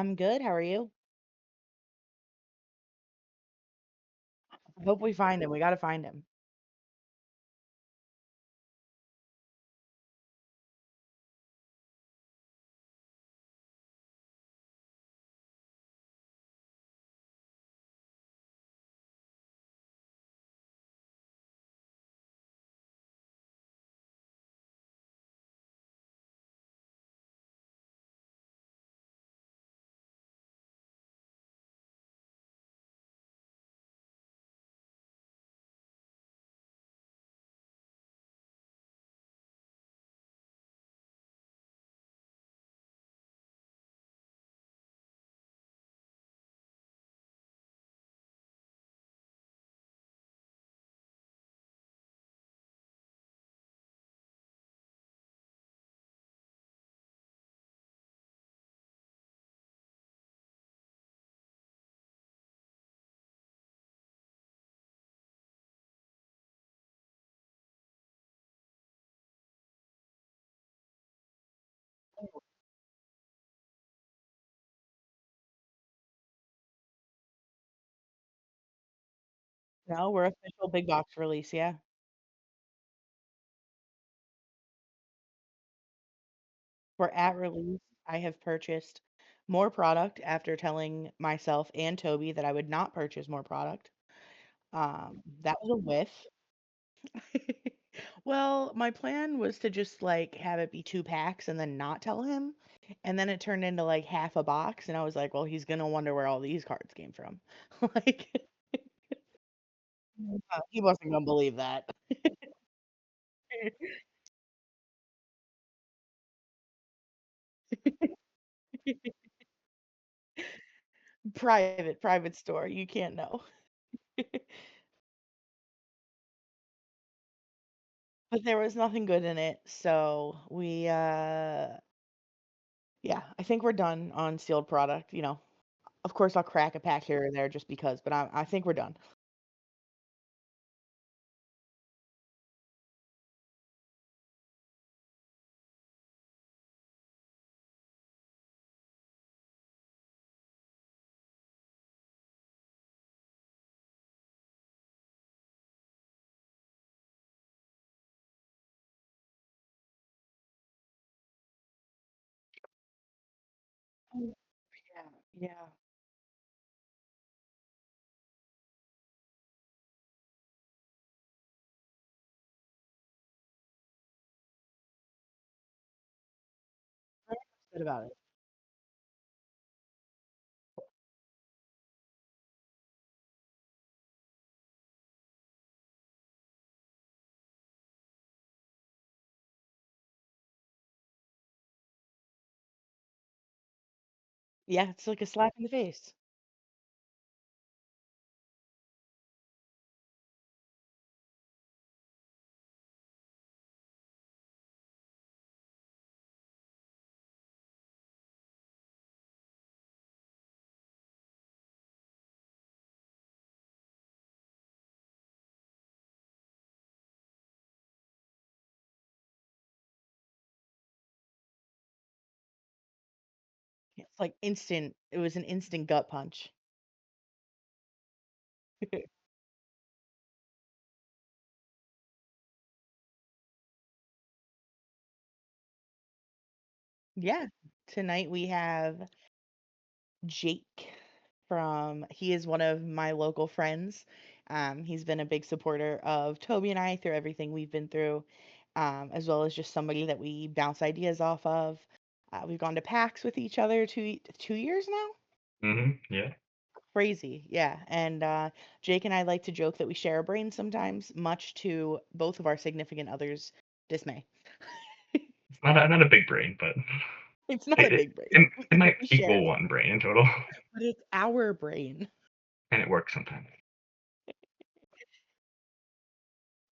I'm good. How are you? I hope we find him. We gotta find him. No, we're official big box release, yeah. We're at release. I have purchased more product after telling myself and Toby that I would not purchase more product. That was a whiff. Well, my plan was to just like have it be 2 packs and then not tell him. And then it turned into like half a box, and I was like, well, he's gonna wonder where all these cards came from. Like, he wasn't gonna believe that. Private store, you can't know. But there was nothing good in it, so yeah, I think we're done on sealed product, you know. Of course, I'll crack a pack here or there just because, but I think we're done. Oh, yeah, yeah. Very upset about it. Yeah, it's like a slap in the face. It's like instant. It was an instant gut punch. Yeah. Tonight we have Jake he is one of my local friends. He's been a big supporter of Toby and I through everything we've been through, as well as just somebody that we bounce ideas off of. We've gone to PAX with each other 2 years now. Yeah. Crazy, yeah. And Jake and I like to joke that we share a brain sometimes, much to both of our significant others' dismay. It's not a big brain, but It's not a it, it big brain. it might We share equal it, one brain in total, but it's our brain. and it works sometimes.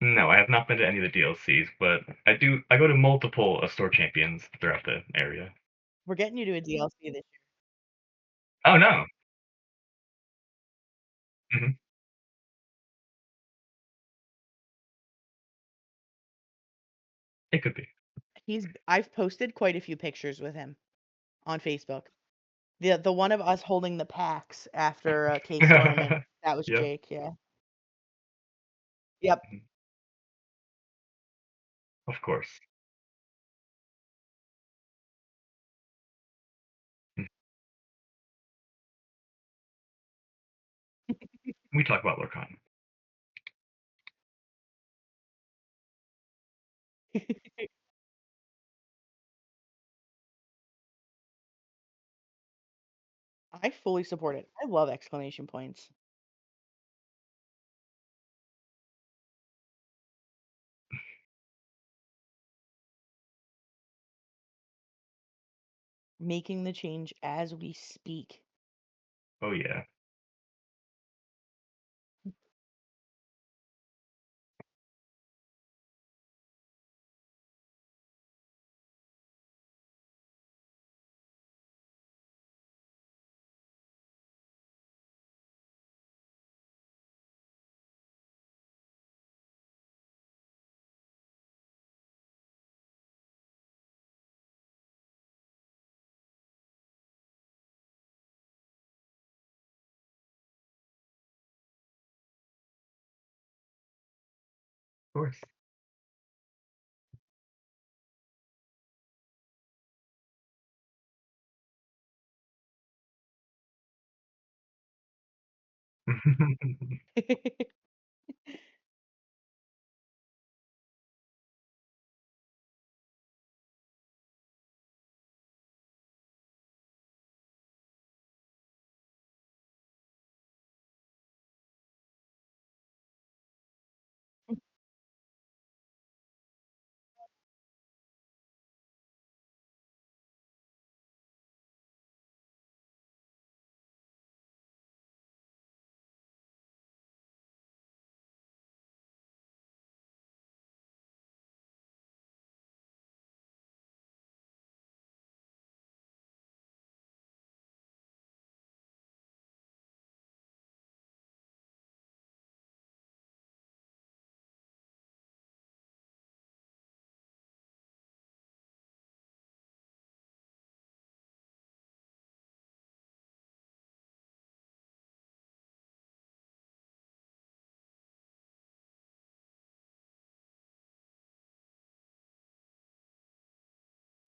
No, I have not been to any of the DLCs, but I go to multiple store champions throughout the area. We're getting you to a DLC this year. Oh no. Hmm. It could be. I've posted quite a few pictures with him on Facebook. The one of us holding the packs after a cake tournament, that was Yep. Jake, yeah. Yep. Mhm. Of course. Mm. We talk about Lorcan. I fully support it. I love exclamation points. Making the change as we speak. Oh, yeah. Of course.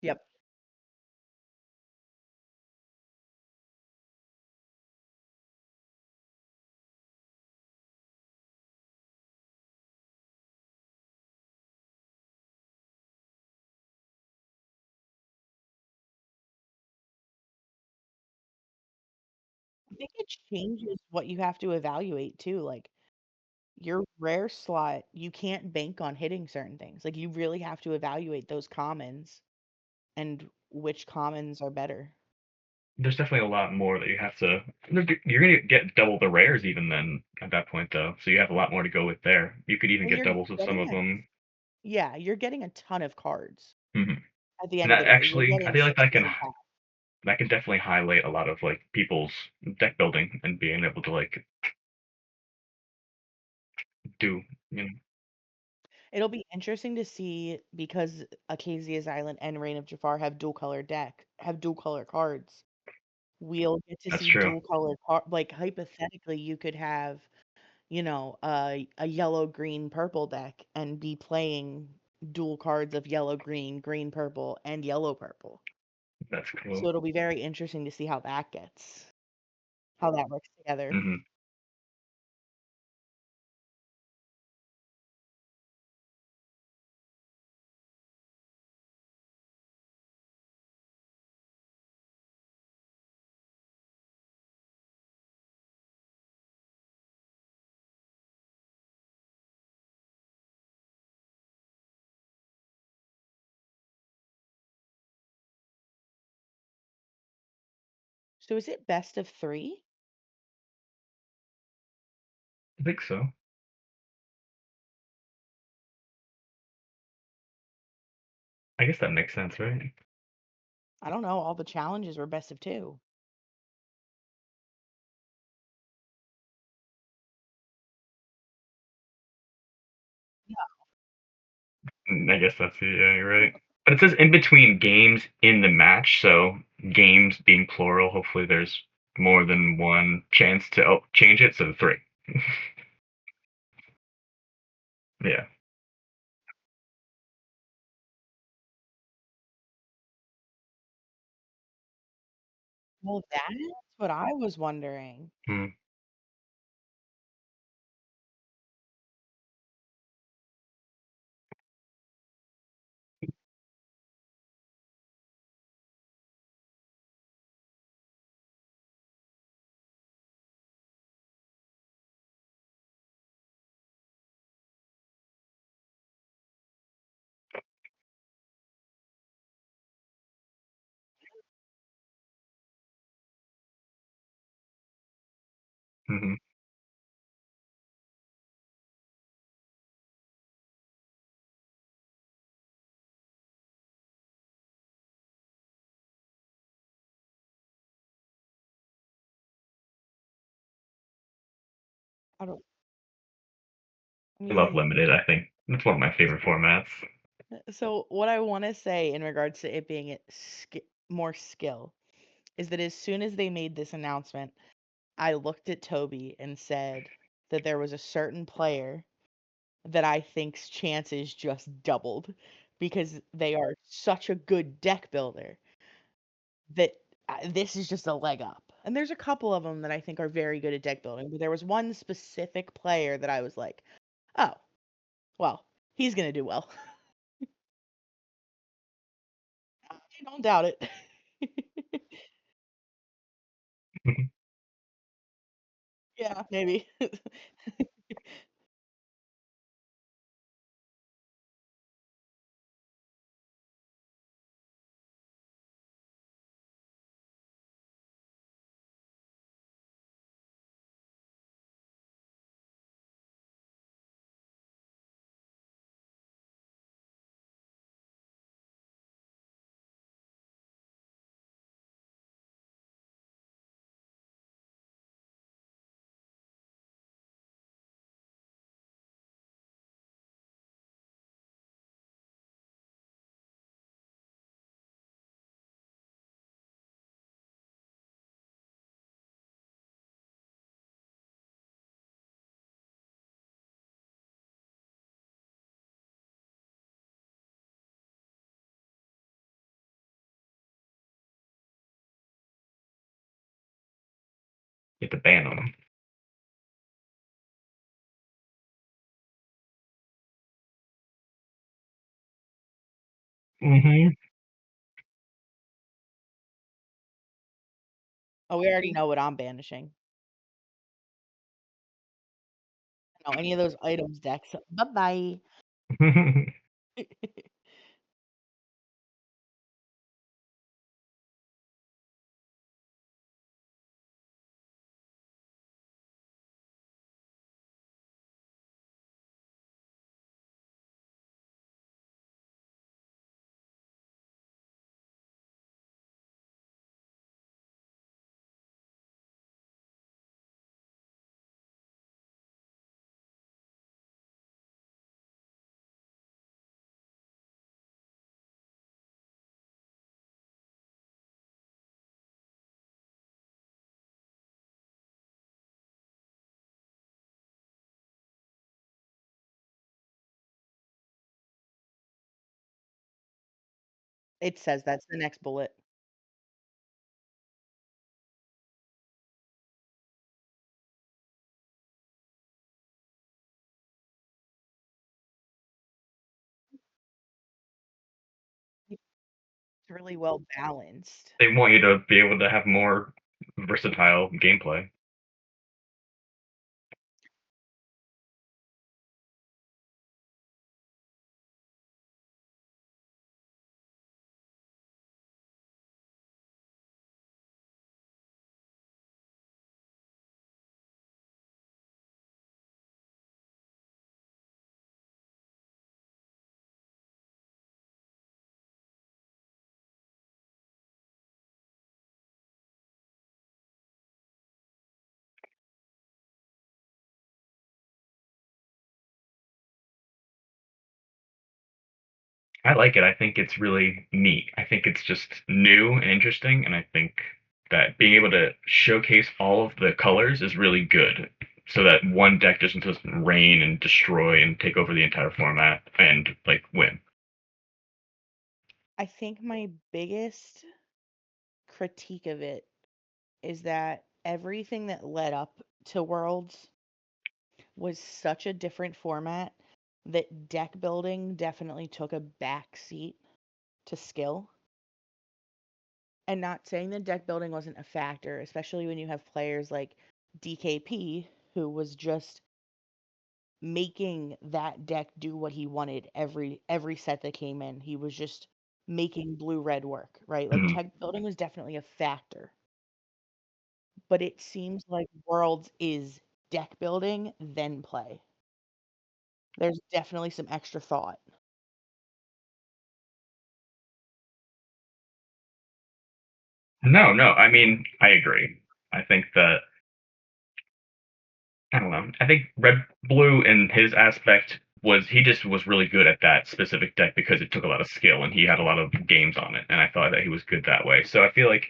Yep. I think it changes what you have to evaluate too, like, your rare slot, you can't bank on hitting certain things, like, you really have to evaluate those commons and which commons are better. There's definitely a lot more that you have to. You're gonna get double the rares even then at that point though, so you have a lot more to go with there. You could even And get you're doubles of some getting of a them. yeah, you're getting a ton of cards Mhm. at the And end of the that day. You're actually, I getting feel like 6 card packs. that can definitely highlight a lot of like people's deck building and being able to like do you know It'll be interesting to see because Acacia's Island and Reign of Jafar have dual color cards. We'll get to that's see true. dual color like, hypothetically, you could have, a yellow, green, purple deck and be playing dual cards of yellow, green, green, purple, and yellow, purple. That's So cool. it'll be very interesting to see how that works together. Hmm. So is it best of 3? I think so. I guess that makes sense, right? I don't know, all the challenges were best of 2. I guess that's it. Yeah, you're right. But it says in between games in the match, so games being plural, hopefully there's more than one chance to change it, so 3. Yeah. Well, that's what I was wondering. Mm, mhm. I don't I I love mean, limited, I think. It's one of my favorite formats. so what I wanna say in regards to it being more skill is that as soon as they made this announcement, I looked at Toby and said that there was a certain player that I think's chances just doubled because they are such a good deck builder that this is just a leg up. And there's a couple of them that I think are very good at deck building, but there was one specific player that I was like, "Oh, well, he's gonna do well." I don't doubt it. Yeah, maybe. You have to ban them. Mhm. Oh, we already know what I'm banishing. No, any of those items decks. Bye-bye. It says that's the next bullet. It's really well balanced. They want you to be able to have more versatile gameplay. I like it. I think it's really neat. I think it's just new and interesting, and I think that being able to showcase all of the colors is really good, so that one deck doesn't just reign and destroy and take over the entire format and like win. I think my biggest critique of it is that everything that led up to Worlds was such a different format that deck building definitely took a back seat to skill. And not saying that deck building wasn't a factor, especially when you have players like DKP, who was just making that deck do what he wanted every set that came in. He was just making blue red work, right? Like Mhm. deck building was definitely a factor. But it seems like Worlds is deck building, then play. There's definitely some extra thought. No, no. I mean, I agree. I think that I don't know. I think Red Blue in his aspect was he just was really good at that specific deck because it took a lot of skill and he had a lot of games on it, and I thought that he was good that way. So I feel like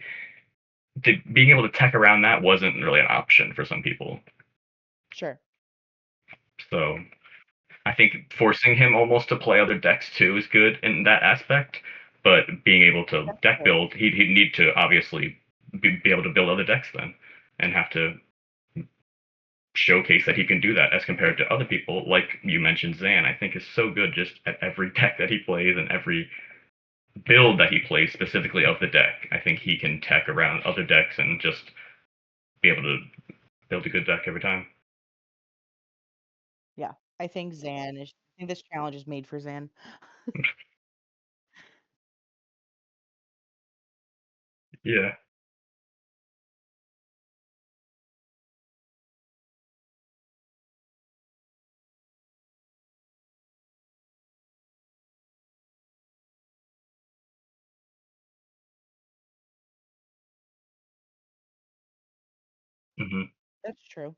being able to tech around that wasn't really an option for some people. Sure. So I think forcing him almost to play other decks too is good in that aspect. But being able to That's deck true. build, he'd need to obviously be able to build other decks then, and have to showcase that he can do that as compared to other people like you mentioned. Zan I think is so good just at every deck that he plays and every build that he plays specifically of the deck. I think he can tech around other decks and just be able to build a good deck every time. Yeah. I think this challenge is made for Zan. Yeah. Hmm. That's true.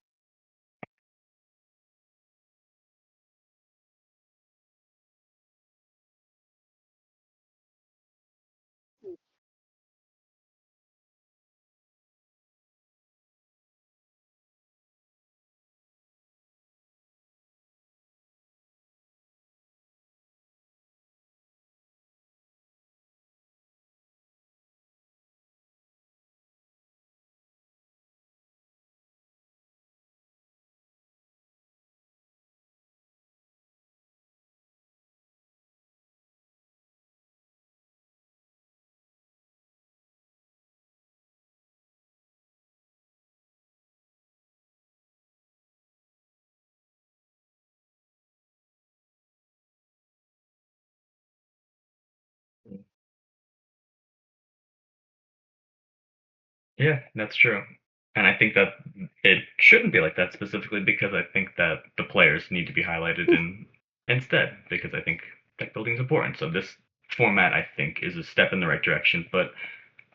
Yeah, that's true. And I think that it shouldn't be like that specifically because I think that the players need to be highlighted in instead because I think deck building is important. So this format I think is a step in the right direction, but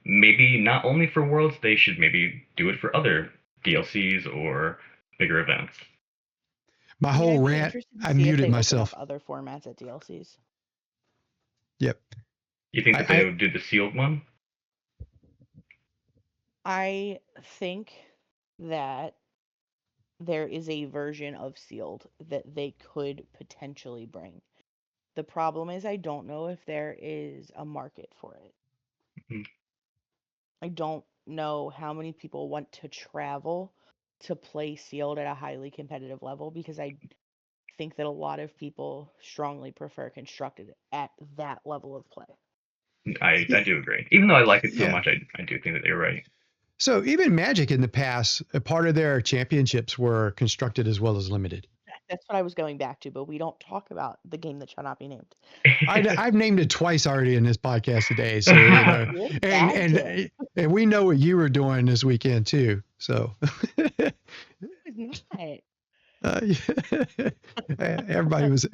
maybe not only for Worlds, they should maybe do it for other DLCs or bigger events. My I mean, whole I'd be rant, interested to I see if muted they open up myself. other formats at DLCs. Yep. You think that they I would do the sealed one? I think that there is a version of sealed that they could potentially bring. The problem is I don't know if there is a market for it. Mhm. I don't know how many people want to travel to play sealed at a highly competitive level because I think that a lot of people strongly prefer constructed at that level of play. I do agree. Even though I like it so yeah. much, I do think that they're right. So even Magic in the past, a part of their championships were constructed as well as limited. That's what I was going back to, but we don't talk about the game that shall not be named. I've named it twice already in this podcast today, so you know, You're and bad, Tim. and we know what you were doing this weekend too. So It's not. yeah. Everybody It was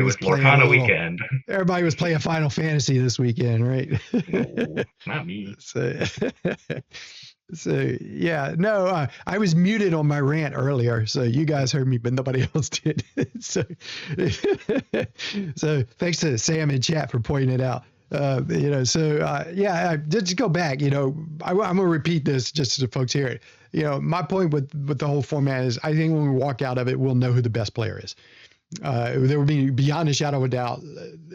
was playing a Lorcana little. weekend. Everybody was playing Final Fantasy this weekend, right? No, not me. So, So yeah, no, I was muted on my rant earlier, so you guys heard me, but nobody else did. so, so thanks to Sam in chat for pointing it out. Just go back. I'm gonna repeat this just so the folks hear it. My point with the whole format is, I think when we walk out of it, we'll know who the best player is. There will be, beyond a shadow of a doubt,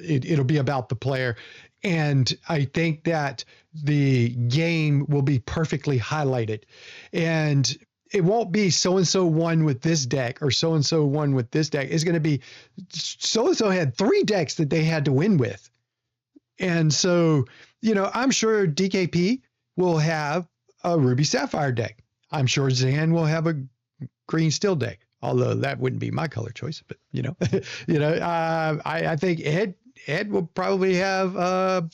it'll be about the player. And I think that the game will be perfectly highlighted. And it won't be so and so won with this deck or so and so won with this deck. It's going to be so and so had 3 decks that they had to win with. And so, I'm sure DKP will have a Ruby Sapphire deck. I'm sure Zan will have a green steel deck, although that wouldn't be my color choice. But I think Ed will probably have an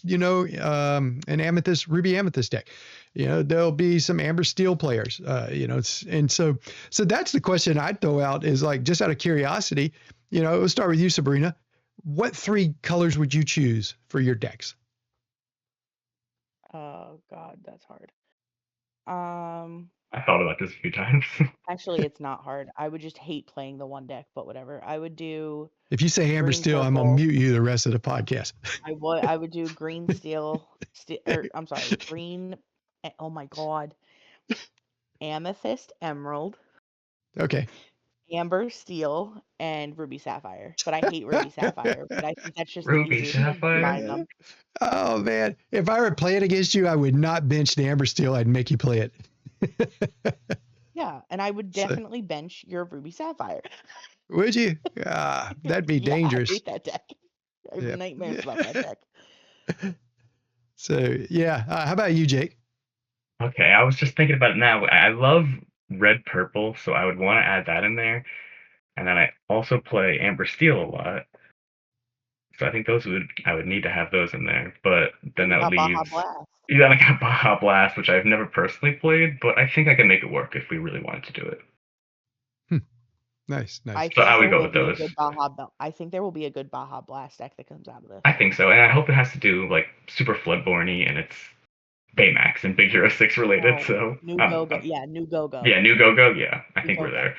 amethyst, ruby amethyst deck. There'll be some amber steel players. And so that's the question I'd throw out, is like, just out of curiosity. We'll start with you, Sabrina. What 3 colors would you choose for your decks? Oh God, that's hard. Um, I thought about this a few times. Actually, it's not hard. I would just hate playing the one deck, but whatever. I would do If you say amber green steel, I'm gonna purple. mute you the rest of the podcast. I would do green steel, or I'm sorry, green. Oh my God, amethyst, emerald, Okay. amber steel, and ruby sapphire. But I hate ruby sapphire. But I think that's just the Ruby easiest way to Sapphire? combine them. Oh man, if I were playing against you, I would not bench the amber steel. I'd make you play it. Yeah, and I would So, definitely bench your ruby sapphire. would you? That'd be Yeah, I dangerous. hate that deck. I have Yeah. nightmares about that deck. So yeah, how about you, Jake? Okay, I was just thinking about it now. I love red purple, so I would want to add that in there. And then I also play amber steel a lot. So I think I would need to have those in there. But then And you that got Baja leaves, Blast. then I got Baja Blast, which I've never personally played, but I think I can make it work if we really wanted to do it. Hmm, nice, I nice. So I think would there go will with be a those. good Baja. I think there will be a good Baja Blast deck that comes out of this. I think so, and I hope it has to do like super Floodborne-y and it's Baymax and Big Hero 6 related. Oh, So new Go Go. Yeah, new Go Go. yeah, new Go-Go, yeah, I New think Go we're Go. there.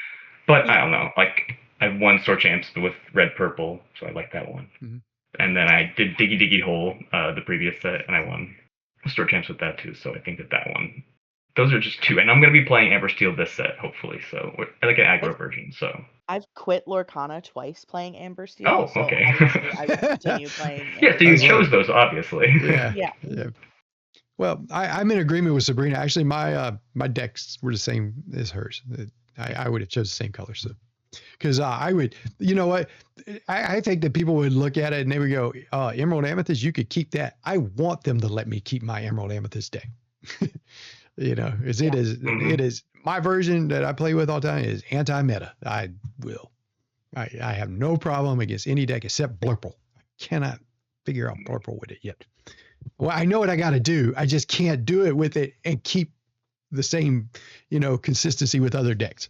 But I Yeah. don't know, like I've won Store Champs with red purple, so I like that one. Mhm. And then I did Diggy Diggy Hole the previous set, and I won Store Champs with that too. So I think that one. Those are just 2, and I'm gonna be playing Amber Steel this set hopefully. So I like an I've aggro version. So I've quit Lorcana twice playing Amber Steel, oh, so okay. obviously I would continue playing Yeah, Amber so you That's Steel. right. chose those obviously. Yeah, Yeah. yeah. Well, I'm in agreement with Sabrina. Actually, my decks were the same as hers. I would have chose the same color. So, because I would, you know what, I think that people would look at it and they would go, Emerald Amethyst, you could keep that. I want them to let me keep my Emerald Amethyst deck. As Yeah. it is my version that I play with all the time is anti-meta. I have no problem against any deck except Blurple. I cannot figure out Blurple with it yet. Well, I know what I got to do. I just can't do it with it and keep the same, consistency with other decks.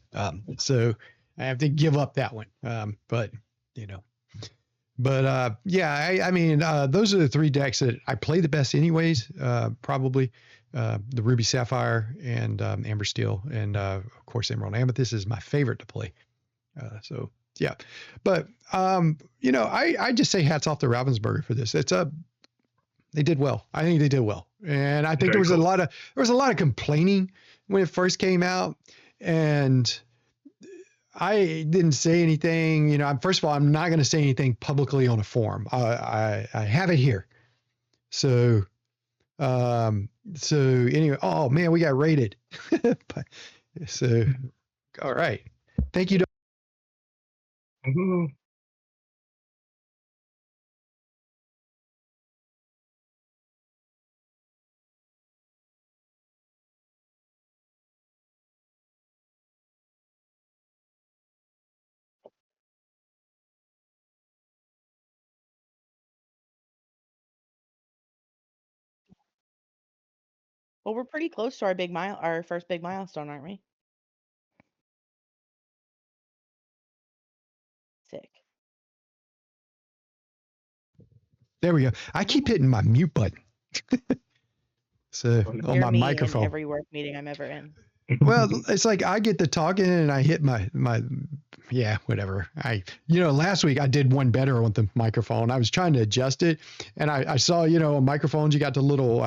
So I have to give up that one. You know, yeah, I mean, those are the 3 decks that I play the best anyways. Probably the Ruby Sapphire and Amber Steel, and of course Emerald Amethyst is my favorite to play. So yeah, but I just say hats off to Ravensburger for this. They did well. I think they did well, and I think Very cool. there was a lot of complaining when it first came out, and I didn't say anything. First of all, I'm not going to say anything publicly on a forum. I have it here. So anyway, oh man, we got raided. So all right, thank you. Ooh. Well, we're pretty close to our first big milestone, aren't we? Sick. There we go. I keep hitting my mute button. So on You're my me in microphone. every work meeting I'm ever in. Well, it's like I get to talking and I hit my yeah, whatever. Last week I did one better with the microphone. I was trying to adjust it, and I saw, on microphones you got the little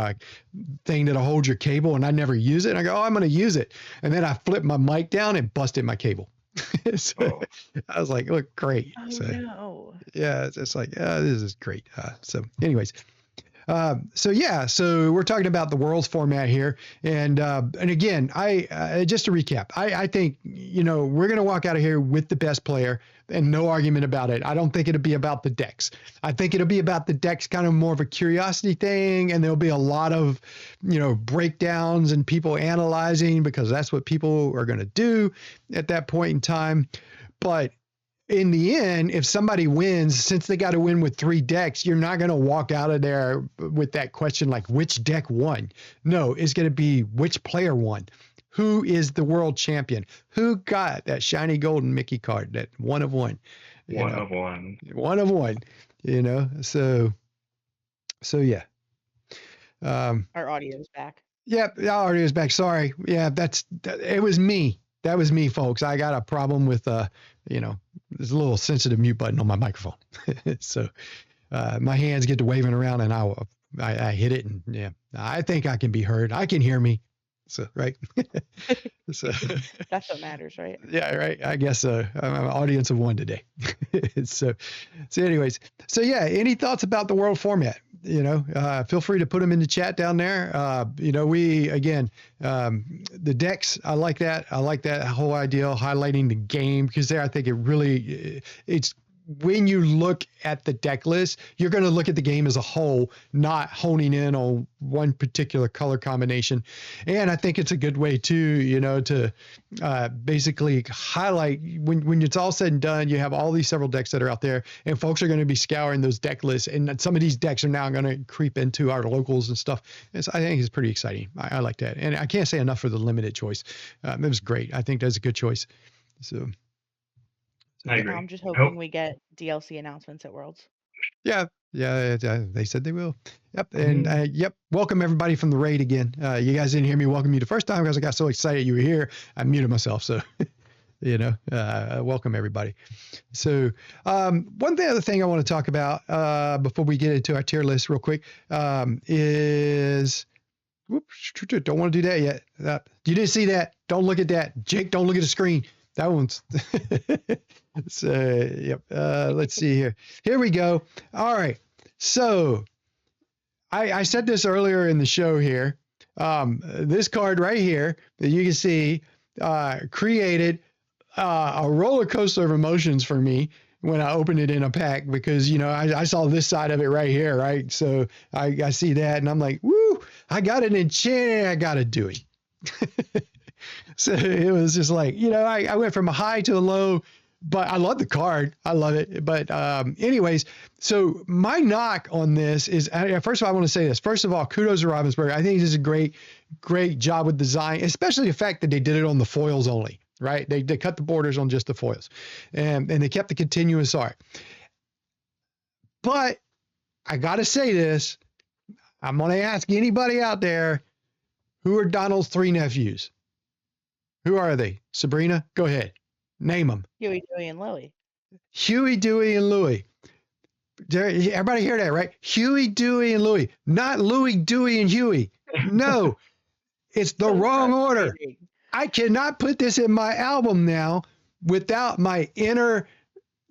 thing that'll hold your cable, and I never use it. And I go, oh, I'm going to use it, and then I flipped my mic down and busted my cable. So Oh, I was like, look, great. Oh So no. yeah, it's like, this is great. Anyways. So we're talking about the world's format here, and again, I just to recap, I think we're gonna walk out of here with the best player, and no argument about it. I don't think it'll be about the decks. I think it'll be about the decks, kind of more of a curiosity thing, and there'll be a lot of breakdowns and people analyzing, because that's what people are gonna do at that point in time. But in the end, if somebody wins, since they got to win with 3 decks, you're not going to walk out of there with that question like which deck won. No, it's going to be which player won. Who is the world champion? Who got that shiny golden Mickey card, that one of one? one of one. One of one. So yeah. Our audio's back. Yep, our audio is back. Sorry. Yeah, it was me. That was me, folks. I got a problem with there's a little sensitive mute button on my microphone. So my hands get to waving around, and I hit it, and yeah, I think I can be heard. I can hear me. So right. So That's what matters, right? yeah, right. I guess I'm an audience of one today. so anyways, so yeah, any thoughts about the world format? Feel free to put them in the chat down there. We again, the decks. I like that. I like that whole idea of highlighting the game, because there, I think it's when you look at the deck list, you're going to look at the game as a whole, not honing in on one particular color combination. And I think it's a good way too, to basically highlight when it's all said and done, you have all these several decks that are out there, and folks are going to be scouring those deck lists. And some of these decks are now going to creep into our locals and stuff. And so I think it's pretty exciting. I like that. And I can't say enough for the limited choice. It was great. I think that's a good choice. So I agree. I'm just hoping we get DLC announcements at Worlds. Yeah, they said they will. Yep, and yep. Welcome everybody from the raid again. You guys didn't hear me welcome you the first time because I got so excited you were here. I muted myself, so welcome everybody. So other thing I want to talk about before we get into our tier list real quick is. Whoops, don't want to do that yet. You didn't see that. Don't look at that. Jake, don't look at the screen. That one's. So, yep. Let's see here. Here we go. All right. So I said this earlier in the show here. This card right here that you can see created a roller coaster of emotions for me when I opened it in a pack, because, I saw this side of it right here. Right. So I see that and I'm like, woo, I got an enchant. I got to do it. So it was just like, I went from a high to a low, but I love the card. I love it. But anyways, so my knock on this is, first of all, I want to say this. First of all, kudos to Ravensburger. I think this is a great, great job with design, especially the fact that they did it on the foils only, right? They cut the borders on just the foils, and they kept the continuous art. But I got to say this. I'm going to ask anybody out there, who are Donald's 3 nephews? Who are they? Sabrina, go ahead. Name them. Huey, Dewey, and Louie. Huey, Dewey, and Louie. Everybody hear that, right? Huey, Dewey, and Louie. Not Louie, Dewey, and Huey. No, it's the wrong order. I cannot put this in my album now without my inner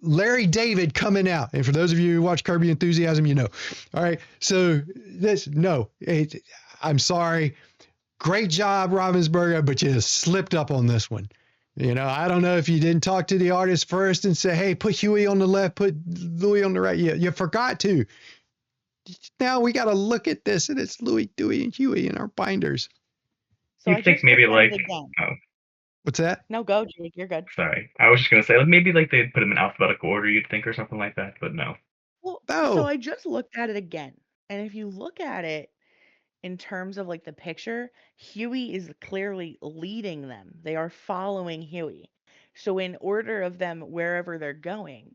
Larry David coming out. And for those of you who watch Kirby Enthusiasm, you know. All right. So I'm sorry. Great job, Ravensburger, but you slipped up on this one. I don't know if you didn't talk to the artist first and say, hey, put Huey on the left, put Louie on the right. You forgot to. Now we got to look at this, and it's Louie, Dewey, and Huey in our binders. So you think maybe like, what's that? No, go, Jake. You're good. Sorry. I was just going to say, maybe like they'd put them in alphabetical order, you'd think, or something like that, but no. Well, so I just looked at it again. And if you look at it in terms of like the picture, Huey is clearly leading them. They are following Huey. So in order of them wherever they're going,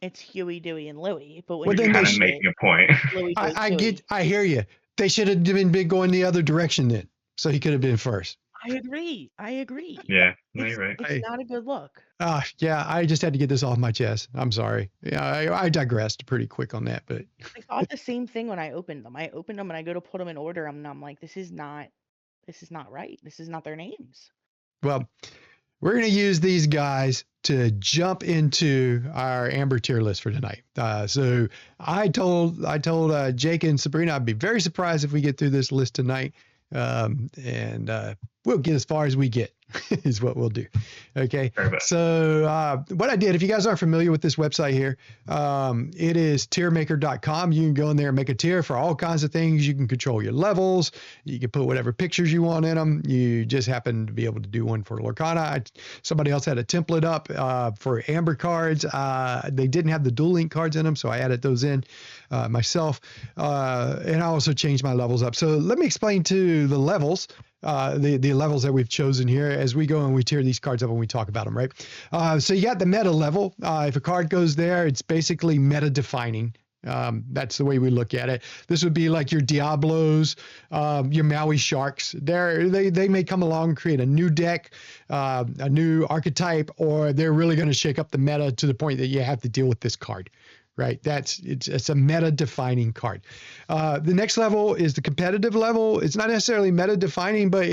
it's Huey, Dewey, and Louie. But when you're kind of making a point. I hear you. They should have been going the other direction then, so he could have been first. I agree. I agree. Yeah, no, It's you're right. it's not a good look. Yeah, I just had to get this off my chest. I'm sorry. Yeah, I digressed pretty quick on that, but I thought the same thing when I opened them. I opened them and I go to put them in order, and I'm like, this is not right. This is not their names. well, we're going to use these guys to jump into our Amber tier list for tonight. So I told Jake and Sabrina I'd be very surprised if we get through this list tonight, and we'll get as far as we get is what we'll do. Okay. So what I did, if you guys aren't familiar with this website here, it is tiermaker.com. You can go in there and make a tier for all kinds of things. You can control your levels. You can put whatever pictures you want in them. You just happen to be able to do one for Lorcana. Somebody else had a template up for Amber cards. They didn't have the dual link cards in them, so I added those in myself. And I also changed my levels up. So let me explain to the levels. The levels that we've chosen here as we go and we tier these cards up when we talk about them, right? So you got the meta level. If a card goes there, it's basically meta defining. That's the way we look at it. This would be like your Diablos, your Maui Sharks. They may come along and create a new deck, a new archetype, or they're really going to shake up the meta to the point that you have to deal with this card. Right, it's a meta defining card. The next level is the competitive level. It's not necessarily meta defining, but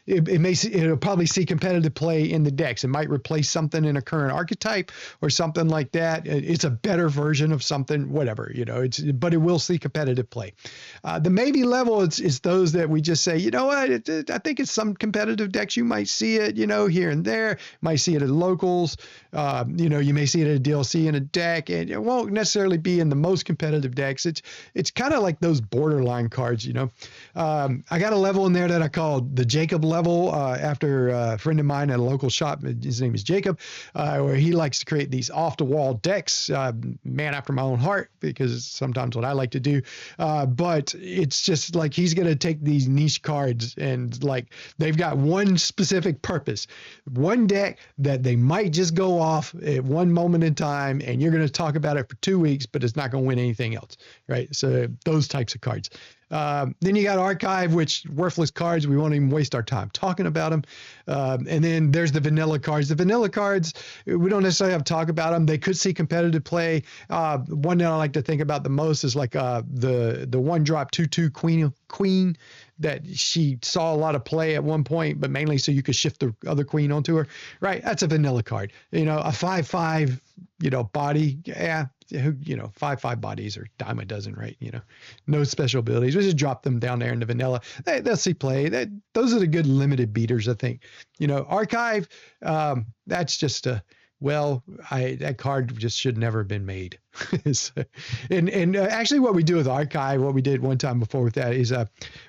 it'll probably see competitive play in the decks. It might replace something in a current archetype or something like that. It's a better version of something, whatever, but it will see competitive play. The maybe level is those that we just say, you know what, I think it's some competitive decks you might see it, here and there. Might see it at locals. You may see it at a DLC in a deck, and it won't necessarily be in the most competitive decks. It's kind of like those borderline cards, I got a level in there that I called the Jacob level after a friend of mine at a local shop. His name is Jacob, where he likes to create these off-the-wall decks, man after my own heart, because it's sometimes what I like to do. But it's just like he's going to take these niche cards and like they've got one specific purpose, one deck that they might just go off at one moment in time, and you're going to talk about it for 2 weeks, but it's not going to win anything else, right? So those types of cards. Then you got Archive, which worthless cards. We won't even waste our time talking about them. And then there's the vanilla cards. The vanilla cards, we don't necessarily have to talk about them. They could see competitive play. One that I like to think about the most is like the one drop 2/2 queen that she saw a lot of play at one point, but mainly so you could shift the other queen onto her. Right, that's a vanilla card. A 5/5, body. Yeah, 5/5 bodies are dime a dozen, right? No special abilities. We just drop them down there in the vanilla. They'll see play. Those are the good limited beaters, I think. Archive, that's just that card just should never have been made. and actually what we do with Archive, what we did one time before with that is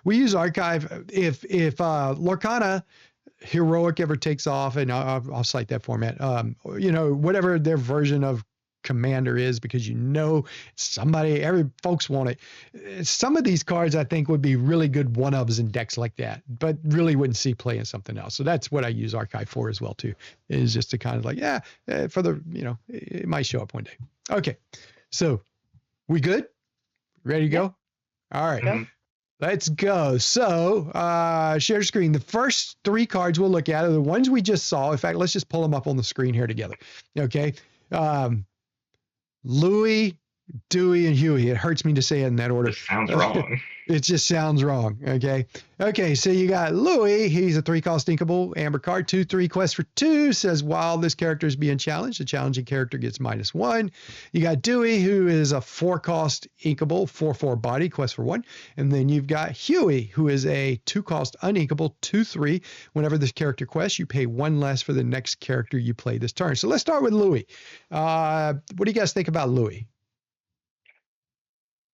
we use Archive if Lorcana Heroic ever takes off, and I'll cite that format, whatever their version of Commander is, because every folks want it. Some of these cards I think would be really good one-ofs in decks like that, but really wouldn't see play in something else. So that's what I use Archive for as well too, is just to kind of like, for the, it might show up one day. Okay, so we good? Ready to go? All right. Go. Let's go. So share screen. The first 3 cards we'll look at are the ones we just saw. In fact, let's just pull them up on the screen here together. Okay. Louis, Dewey, and Huey. It hurts me to say it in that order. This sounds wrong. It just sounds wrong. Okay, so you got Louis. He's a 3-cost inkable Amber card. 2/3 quest for 2 says while this character is being challenged, the challenging character gets -1. You got Dewey, who is a 4-cost inkable 4/4 body quest for 1. And then you've got Huey, who is a 2-cost uninkable 2/3. Whenever this character quests, you pay 1 less for the next character you play this turn. So let's start with Louis. What do you guys think about Louis?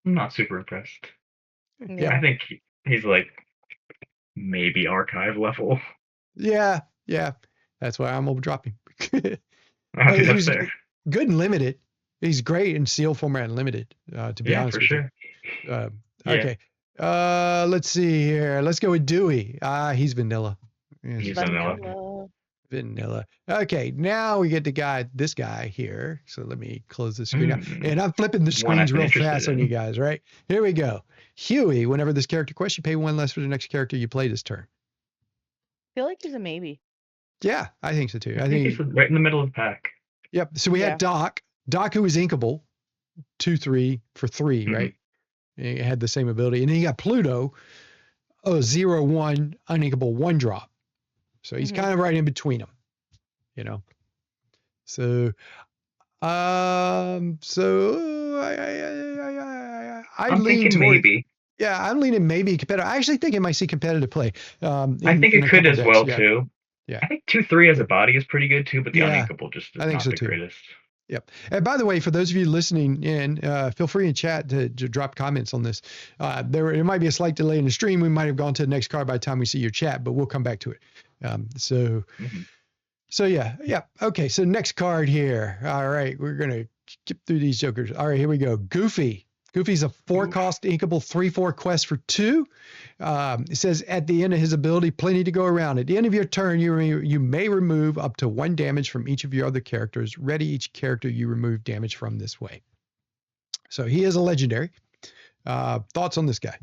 I'm not super impressed. Yeah. I think he's like maybe Archive level. Yeah. That's why I'm gonna drop him. Okay, that's He's fair. good and limited. He's great in seal format and limited. To be honest for with sure. you. Yeah. Okay. Let's see here. Let's go with Dewey. He's vanilla. He's vanilla. Vanilla. Okay, now we get this guy here. So let me close the screen out. And I'm flipping the One screens I've been real interested fast on you in. guys, right? Here we go. Huey, whenever this character quests, you pay one less for the next character you play this turn. I feel like he's a maybe. Yeah, I think so too. I I think he's think, right in the middle of the pack. yep. So we had Yeah. Doc, who was inkable, 2/3 for 3, Mhm. right? He had the same ability. And then you got Pluto, 0/1, uninkable, 1-drop. So he's Mhm. kind of right in between them, you know? So, I I'm lean thinking toward, maybe. yeah, I'm leaning maybe competitive. I actually think it might see competitive play I in think it a could couple as decks. well Yeah, too. yeah, I think 2/3 as a body is pretty good too, but the yeah. uninkable just I is think not so the too. greatest. Yep. And by the way, for those of you listening in, feel free in chat to drop comments on this. There might be a slight delay in the stream. We might have gone to the next card by the time we see your chat, but we'll come back to it. Mhm. So yeah. Okay, so next card here. All right, we're gonna skip through these jokers. All right, here we go. Goofy. Goofy's a 4-cost inkable 3/4 quest for 2. It says at the end of his ability, plenty to go around. At the end of your turn, you may remove up to 1 damage from each of your other characters. Ready each character you remove damage from this way. So he is a legendary. Thoughts on this guy?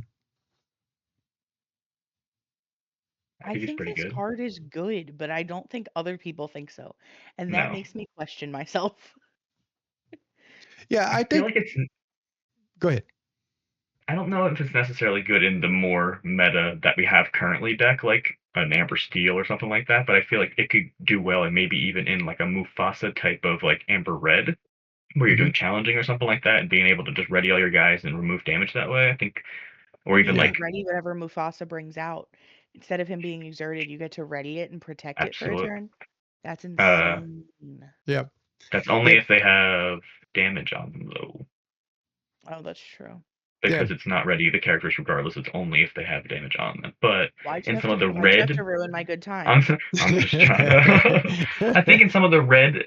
I I think he's think pretty this good. card is good, but I don't think other people think so. And that No, makes me question myself. Yeah, I I feel think. like it's. Go ahead. I don't know if it's necessarily good in the more meta that we have currently deck, like an Amber Steel or something like that. But I feel like it could do well, and maybe even in like a Mufasa type of like Amber Red, where you're Mm-hmm. doing challenging or something like that, and being able to just ready all your guys and remove damage that way. I think, or You even Yeah. can like ready whatever Mufasa brings out. Instead of him being exerted, you get to ready it and protect it for a absolute. turn. That's Uh, insane. Yep. that's only Yep. if they have damage on them though, Oh, that's true. Yeah. because it's not ready the characters regardless. It's only if they have damage on them. But in some of the Why'd you have red to ruin my good time? I'm just trying to. I think in some of the red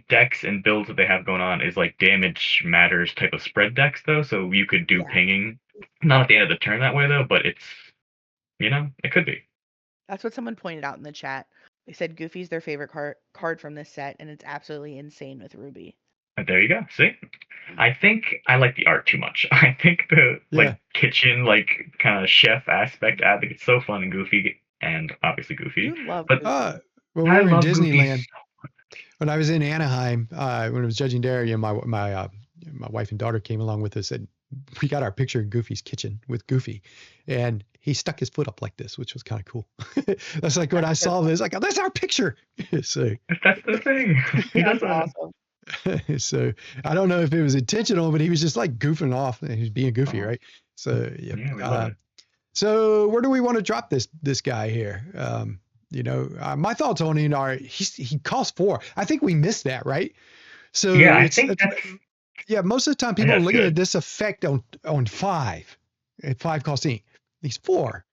decks and builds that they have going on is like damage matters type of spread decks though, so you could do Yeah, pinging. Not at the end of the turn that way though, but it's it could be. that's what someone pointed out in the chat. They said Goofy's their favorite card from this set, and it's absolutely insane with Ruby. But there you go. See, I think I like the art too much. I think the Yeah. like kitchen like kind of chef aspect. I think it's so fun and goofy, and obviously goofy. You love But Uh, Goofy. when we I were in love Goofy. Disneyland, when I was in Anaheim, when I was judging there, my wife and daughter came along with us, and we got our picture in Goofy's kitchen with Goofy, and he stuck his foot up like this, which was kind of cool. That's like when That's I so saw funny. this, like, oh, that's our picture. so, That's the thing. He does That's that. awesome. so I don't know if it was intentional, but he was just like goofing off, and he was being goofy, Oh, right? So, yeah. yeah, we love it. So where do we want to drop this guy here? My thoughts on him are he costs 4. I think we missed that, right? Yeah, So I it's, think it's yeah, most of the time people are that's looking at good. this effect on 5 at 5 cost ink. He's 4.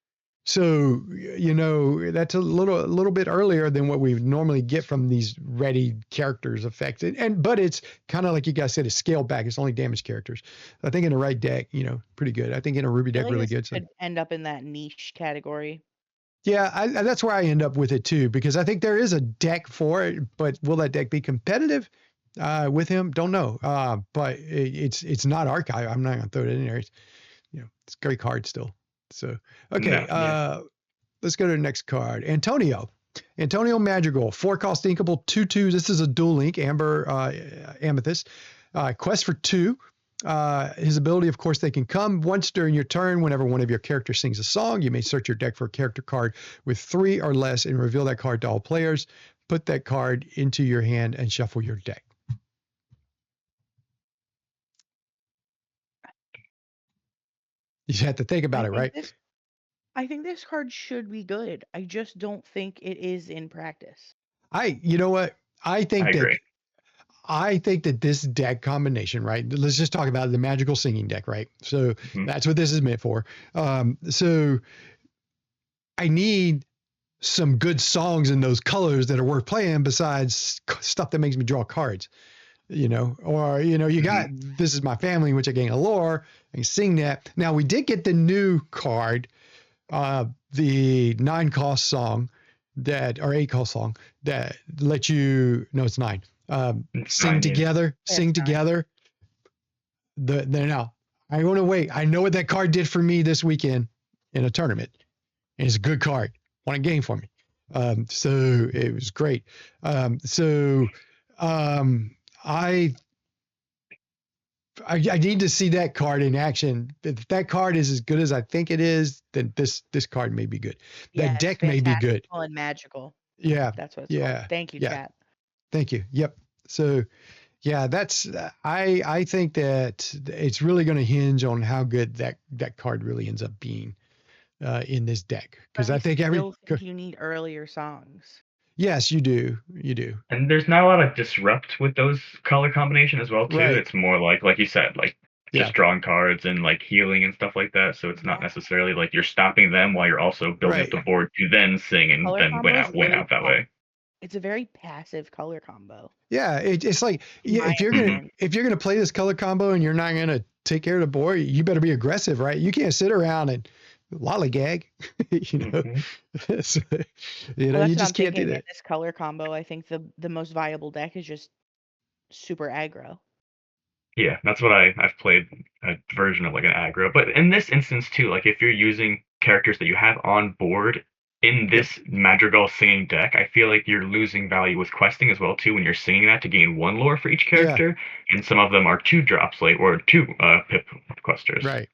So that's a little bit earlier than what we normally get from these ready characters effects. But it's kind of like you guys said, it's scaled back. It's only damage characters. I think in the right deck, pretty good. I think in a Ruby I feel deck, like really this good. So could end up in that niche category. yeah, that's where I end up with it too, because I think there is a deck for it, but will that deck be competitive with him? Don't know. But it's not archive. I'm not gonna throw it in there. It's a great card still. So okay, No, yeah. let's go to the next card. Antonio Madrigal, 4-cost inkable, 2/2. This is a dual link, Amber Amethyst. Quest for 2. His ability, of course, they can come once during your turn. Whenever one of your characters sings a song, you may search your deck for a character card with 3 or less and reveal that card to all players. Put that card into your hand and shuffle your deck. You have to think about I it, think right? this I think this card should be good. I just don't think it is in practice. You know what? I I think that agree. I think that this deck combination, right? Let's just talk about the magical singing deck, right? So Mhm. that's what this is meant for. So I need some good songs in those colors that are worth playing besides stuff that makes me draw cards, you got Mhm. This Is My Family, which I gain a lore. I can sing that. Now we did get the new card, the 9-cost song. that, or 8 song that let you, no, it's 9. It's Sing 9 years. together, It's sing 9. together. Now, I want to wait. I know what that card did for me this weekend in a tournament. And it's a good card. Won a game for me. So it was great. I need to see that card in action. If that card is as good as I think it is, then this card may be good. Yeah, That it's deck may be good. fantastical and magical. Yeah, That's what it's called. yeah, Thank you, yeah. chat. Thank you. Yep. So yeah, that's I think that it's really going to hinge on how good that card really ends up being in this deck, because But I I think still think you need earlier songs. yes, you do. And there's not a lot of disrupt with those color combination as well too. Right. It's more like you said, like Yeah. just drawing cards and like healing and stuff like that. So it's not Yeah. necessarily like you're stopping them while you're also building up Right. the board to then sing and Color then combo is win really out that way. it's a very passive color combo, Yeah, it's like, in yeah, my opinion. if you're gonna play this color combo and you're not gonna take care of the board, you better be aggressive, right? You can't sit around and lollygag, you know. Mhm. So, Well, you that's what I'm just can't do thinking. In that. this color combo, I think the most viable deck is just super aggro. Yeah, that's what I've played a version of like an aggro. But in this instance too, like if you're using characters that you have on board in Yep. this Madrigal singing deck, I feel like you're losing value with questing as well too when you're singing that to gain 1 lore for each Yeah. character, and some of them are 2 drops like or 2 pip questers. Right.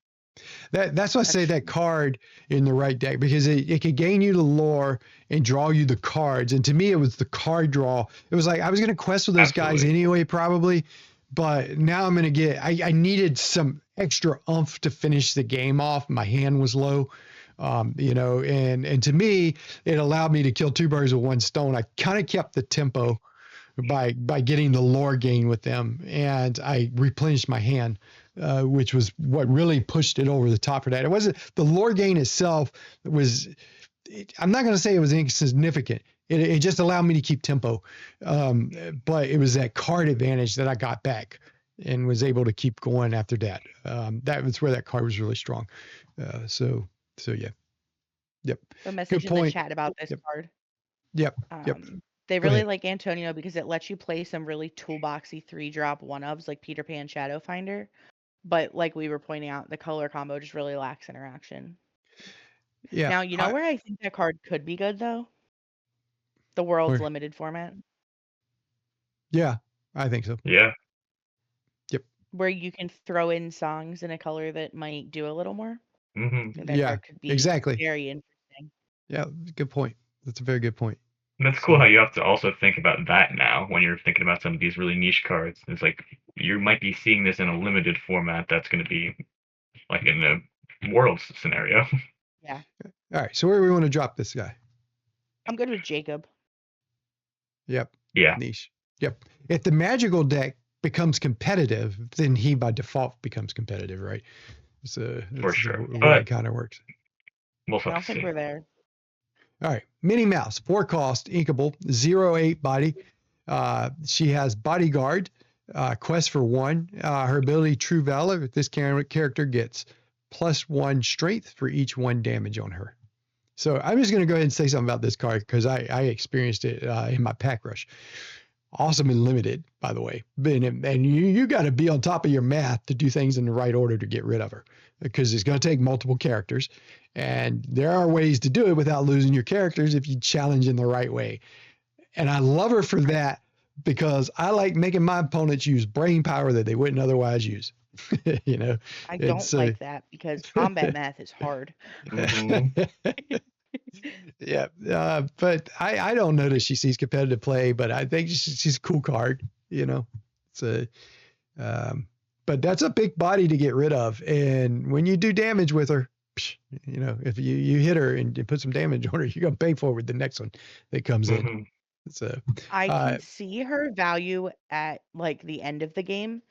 That's why I say That's that card in the right deck, because it could gain you the lore and draw you the cards. And to me, it was the card draw. It was like I was going to quest with those guys Absolutely. anyway, probably. But now I'm going to get, I needed some extra oomph to finish the game off. My hand was low, and to me, it allowed me to kill 2 birds with 1 stone. I kind of kept the tempo by getting the lore gain with them, and I replenished my hand, which was what really pushed it over the top for that. It wasn't the lore gain itself was. I'm not going to say it was insignificant. It just allowed me to keep tempo, but it was that card advantage that I got back and was able to keep going after that. That was where that card was really strong. So yeah, yep. a message Good in the point. chat about this Yep. card. Yep. They Go really ahead. like Antonio because it lets you play some really toolboxy 3-drop 1-ofs like Peter Pan Shadow Finder. But like we were pointing out, the color combo just really lacks interaction. Yeah. Now, you know where I think that card could be good though? The World's Limited format, Yeah, I think so. Yeah. Yep. where you can throw in songs in a color that might do a little more. Hmm. I think that Yeah, card could be exactly. very interesting. Yeah, good point. That's a very good point. That's cool how you have to also think about that now when you're thinking about some of these really niche cards. It's like you might be seeing this in a limited format that's going to be like in a world scenario. Yeah. All right, so where do we want to drop this guy? I'm good with Jacob. Yep. Yeah. Niche. Yep. If the magical deck becomes competitive, then he by default becomes competitive, right? So For sure. the way But it kind of works. we'll I have don't to think see. we're there. All right. Minnie Mouse, 4 cost, inkable, 0/8 body. She has bodyguard, quest for 1. Her ability, True Valor. This character gets +1 strength for each 1 damage on her. So I'm just going to go ahead and say something about this card because I experienced it in my pack rush. Awesome and limited, by the way. And you got to be on top of your math to do things in the right order to get rid of her, because it's going to take multiple characters. And there are ways to do it without losing your characters if you challenge in the right way. And I love her for that, because I like making my opponents use brain power that they wouldn't otherwise use. I don't like that because combat math is hard. Yeah, but I don't notice she sees competitive play, but I think she's a cool card, So, but that's a big body to get rid of, and when you do damage with her, if you hit her and put some damage on her, you're gonna pay for it with the next one that comes in. So I can see her value at like the end of the game,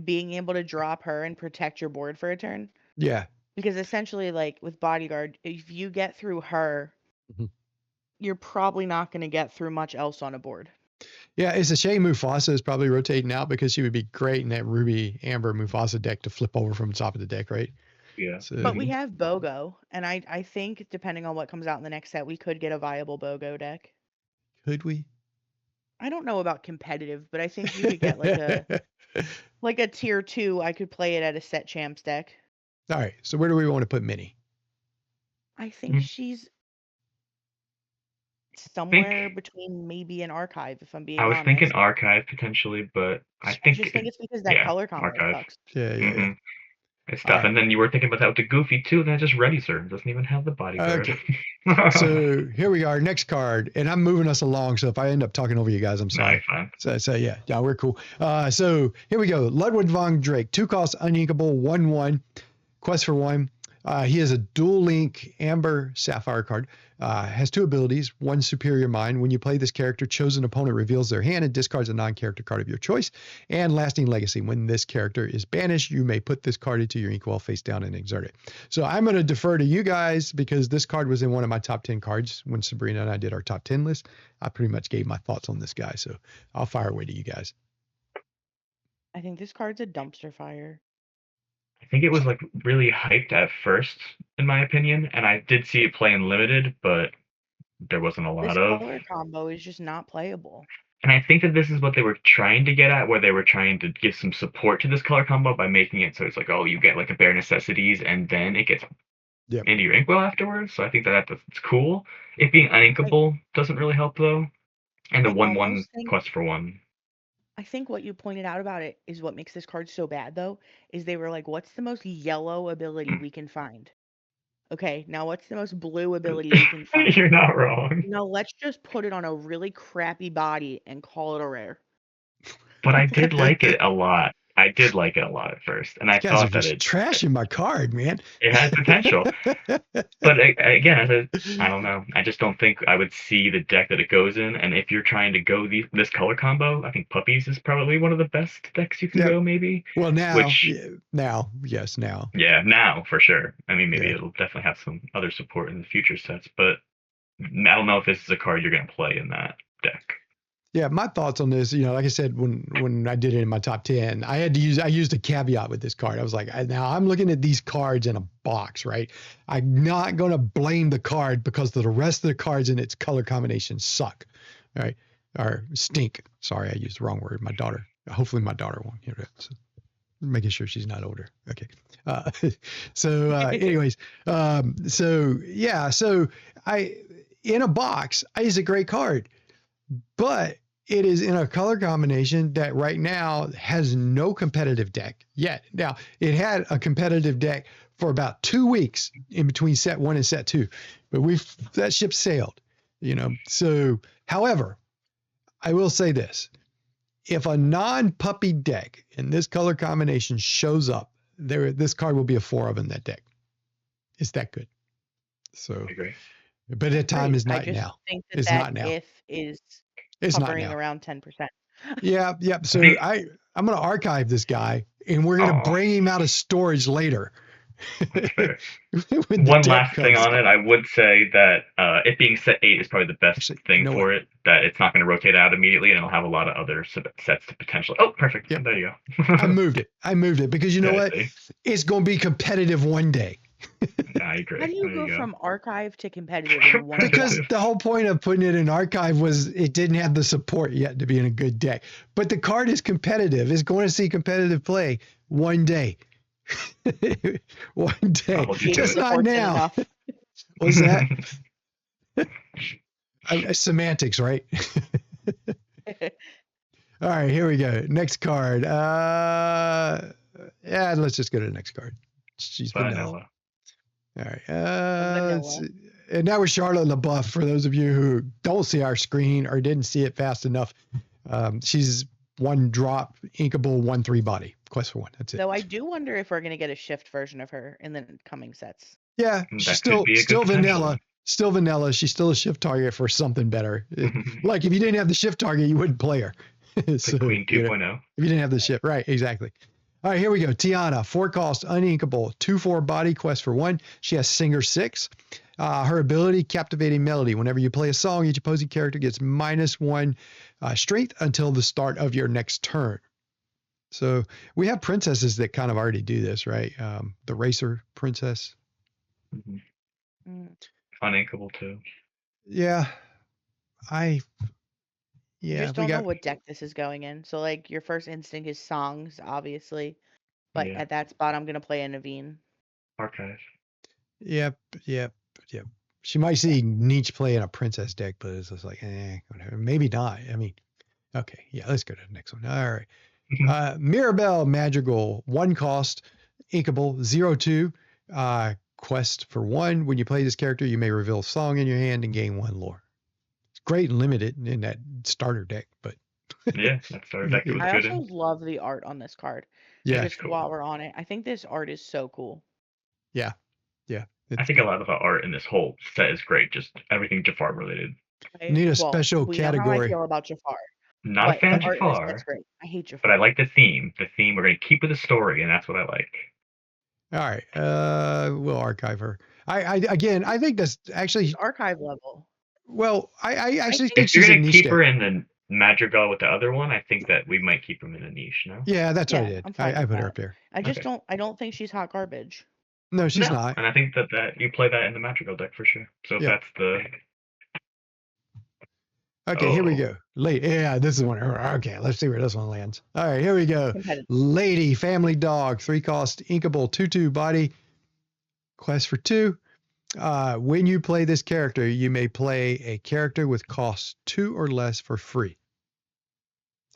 being able to drop her and protect your board for a turn. Yeah. Because essentially, like with bodyguard, if you get through her, you're probably not going to get through much else on a board. Yeah, it's a shame Mufasa is probably rotating out, because she would be great in that Ruby Amber Mufasa deck to flip over from the top of the deck, right? Yeah. So But we have BOGO, and I think depending on what comes out in the next set, we could get a viable BOGO deck. could we? I don't know about competitive, but I think you could get like a tier 2. I could play it at a set champs deck. All right. So where do we want to put Minnie? I think she's think somewhere between maybe an archive, if I'm I being was thinking honest. archive potentially, but I I think just think it's because that yeah, color combo archive. sucks. Yeah. It's All tough. right. And then you were thinking about that with the Goofy too. That just readies her. Doesn't even have the bodyguard. Okay. So here we are, next card, and I'm moving us along. So if I end up talking over you guys, I'm No, you're sorry. fine. So yeah, we're cool. So here we go. Ludwig von Drake, 2 cost, uninkable, 1/1, quest for 1. He has a dual link amber sapphire card. Has 2 abilities, 1 superior mind. When you play this character, chosen opponent reveals their hand and discards a non-character card of your choice. And lasting legacy. When this character is banished, you may put this card into your inkwell face down and exert it. So I'm going to defer to you guys because this card was in one of my top 10 cards when Sabrina and I did our top 10 list. I pretty much gave my thoughts on this guy. So I'll fire away to you guys. I think this card's a dumpster fire. I think it was like really hyped at first, in my opinion, and I did see it play in limited, but there wasn't a This lot of. color combo is just not playable. And I think that this is what they were trying to get at, where they were trying to give some support to this color combo by making it so it's like, oh, you get like a bare necessities, and then it gets Yep. into your inkwell afterwards. So I think that's cool. It being uninkable doesn't really help though, and the I 1/1 almost think quest for 1. I think what you pointed out about it is what makes this card so bad, though, is they were like, what's the most yellow ability we can find? Okay, now what's the most blue ability we can find? You're not wrong. Now let's just put it on a really crappy body and call it a rare. But I did like it a lot. I did like it a lot at first, and I You guys are thought that just trashing my card, man. it had potential. But again, I don't know. I just don't think I would see the deck that it goes in. And if you're trying to go this color combo, I think Puppies is probably one of the best decks you can Yep. go, maybe. Well, now, Which, yes, now. yeah, now for sure. I mean, maybe Yeah. it'll definitely have some other support in the future sets, but I don't know if this is a card you're going to play in that deck. Yeah, my thoughts on this, like I said, when I did it in my top 10, I used a caveat with this card. I was like, now I'm looking at these cards in a box, right? I'm not going to blame the card because the rest of the cards in its color combination suck, right? Or stink. Sorry, I used the wrong word. Hopefully my daughter won't hear that. So making sure she's not older. Okay. Anyways, so in a box, it's a great card, but it is in a color combination that right now has no competitive deck yet. Now, it had a competitive deck for about 2 weeks in between set 1 and set 2, but that ship sailed, So, however, I will say this. If a non-puppy deck in this color combination shows up, this card will be a 4 of in that deck. It's that good. So, I agree. but the time is not I just now. think It's that not now. if is It's not hovering now. around 10%. Yeah. So I'm going to archive this guy, and we're going to bring him out of storage later. That's fair. One last thing on it, I would say that it being set 8 is probably the best thing for it. That it's not going to rotate out immediately, and it'll have a lot of other sets to potentially. Oh, perfect. Yep. There you go. I moved it because you know what? It's going to be competitive one day. I agree. How do you go from archive to competitive in one Because day? the whole point of putting it in archive was it didn't have the support yet to be in a good deck. But the card is competitive. It's going to see competitive play one day. One day. Just not now. What's that? Semantics, right? All right, here we go. Next card. Let's just go to the next card. She's vanilla. All right. And now we're Charlotte LaBeouf. For those of you who don't see our screen or didn't see it fast enough, she's 1 drop, inkable, 1/3 body. Quest for 1. That's it. Though I do wonder if we're going to get a shift version of her in the coming sets. Yeah, she's still vanilla. Still vanilla. She's still a shift target for something better. Like if you didn't have the shift target, you wouldn't play her. So, Queen 2.0. If you didn't have the shift. Right, exactly. All right, here we go. Tiana, 4 cost, uninkable, 2/4 body, quest for 1. She has Singer 6. Her ability, Captivating Melody. Whenever you play a song, each opposing character gets -1 strength until the start of your next turn. So we have princesses that kind of already do this, right? The racer princess. Mhm. Mm. Uninkable too. Yeah, I You yeah just we don't know got what deck this is going in. So like your first instinct is songs, obviously. But Yeah. at that spot I'm gonna play a Naveen. Archive. yep yep yep. She might Yeah. see Nietzsche play in a princess deck, but it's just like whatever. Maybe not. I mean, okay, yeah. Let's go to the next one. All right. Mirabelle Madrigal, 1 cost, inkable, 0/2. Quest for 1. When you play this character, you may reveal a song in your hand and gain 1 lore. It's great and limited in that starter deck, but Yeah, that starter deck it was I good also in. love the art on this card. It yeah, is Just cool. while we're on it, I think this art is so cool. yeah, yeah. I It's think a good. lot of the art in this whole set is great. Just everything Jafar related. Need a Well, special we know how I category. feel about Jafar, Not a but fan the of art in this set's Jafar, great. I hate but I Jafar. like the theme. The theme we're gonna keep with the story, and that's what I like. All right. We'll archive her. I think that's actually, Archive level. well, I I actually think think If you're she's a gonna niche keep deck. her in the Madrigal with the other one, I think that we might keep him in a niche. No. Yeah, that's what I yeah, did. I'm fine I with put her that. up there. Okay. I don't think she's hot garbage. No, she's No, not. and I think that you play that in the Madrigal deck for sure. So if Yep. that's the Okay, here we oh go. Yeah, this is one. Okay, let's see where this one lands. All right, here we go. Competitive. Lady, family dog, 3 cost, inkable, 2/2 body, quest for 2. When you play this character, you may play a character with cost 2 or less for free.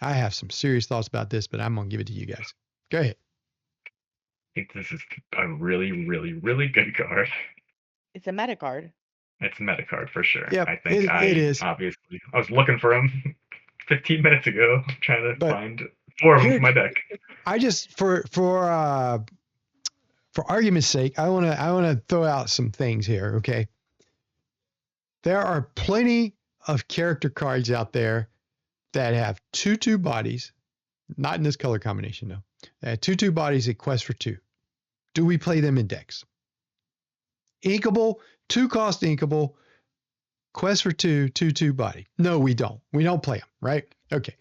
I have some serious thoughts about this, but I'm going to give it to you guys. Go ahead. I think this is a really, really, really good card. It's a meta card. It's a meta card for sure. Yep, I think it I is. obviously I was looking for him 15 minutes ago, trying to But find 4 of them here, for my deck. I just for argument's sake, I wanna throw out some things here. Okay, there are plenty of character cards out there that have 2/2 bodies, not in this color combination though. They have 2/2 bodies at quest for 2. Do we play them in decks? Inkable, 2 cost inkable, quest for 2, 2/2 body. No, we don't. We don't play them, right? Okay.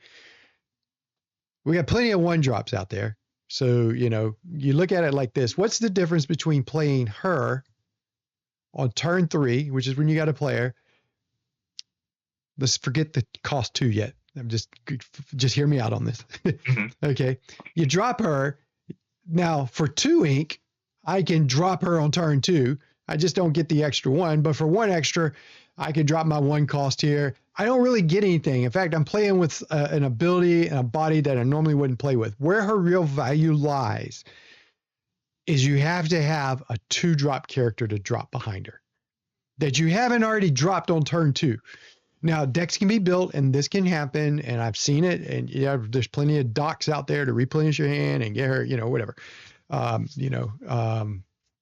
We got plenty of 1-drops out there. So, you look at it like this. What's the difference between playing her on turn 3, which is when you got to play her? Let's forget the cost 2 yet. I'm just hear me out on this. Mhm. Okay. You drop her. Now, for 2 ink, I can drop her on turn 2. I just don't get the extra 1. But for 1 extra, I can drop my 1 cost here. I don't really get anything. In fact, I'm playing with an ability and a body that I normally wouldn't play with. Where her real value lies is you have to have a 2-drop character to drop behind her that you haven't already dropped on turn 2. Now, decks can be built and this can happen, and I've seen it. And there's plenty of docs out there to replenish your hand and get her, whatever.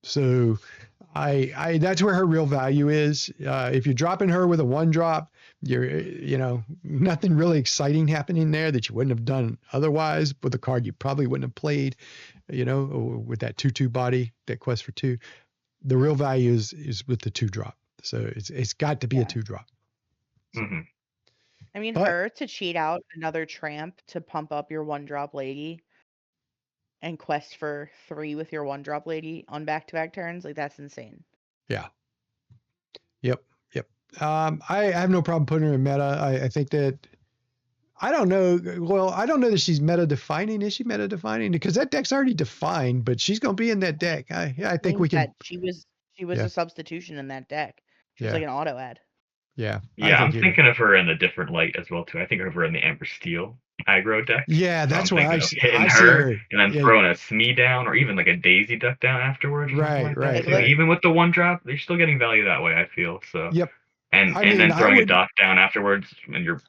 So I that's where her real value is. If you're dropping her with a 1-drop, you're nothing really exciting happening there that you wouldn't have done otherwise with a card you probably wouldn't have played, with that 2/2 body, that quest for 2. The real value is with the 2-drop. So it's got to be a Yeah. 2-drop. So, Mhm. I mean, but her to cheat out another tramp to pump up your 1-drop lady and quest for 3 with your 1-drop lady on back-to-back turns, like that's insane. yeah. Yep. I have no problem putting her in meta. I think that I don't know. Well, I don't know that she's meta defining. Is she meta defining? Because that deck's already defined, but she's going to be in that deck. I think we Means can. that she was Yeah. a substitution in that deck. She was Yeah. like an auto ad. Yeah. I Yeah, think I'm you. thinking of her in a different light as well too. I think of her in the Amber Steel aggro deck. Yeah, So I'm that's where thinking of hitting I see her her. and then Yeah. throwing a Smee down or even like a Daisy Duck down afterwards or something like that too. Piglet. Even with the 1-drop, you're still getting value that way, I feel. So Yep. and I and mean, then I throwing a would dock down afterwards and you're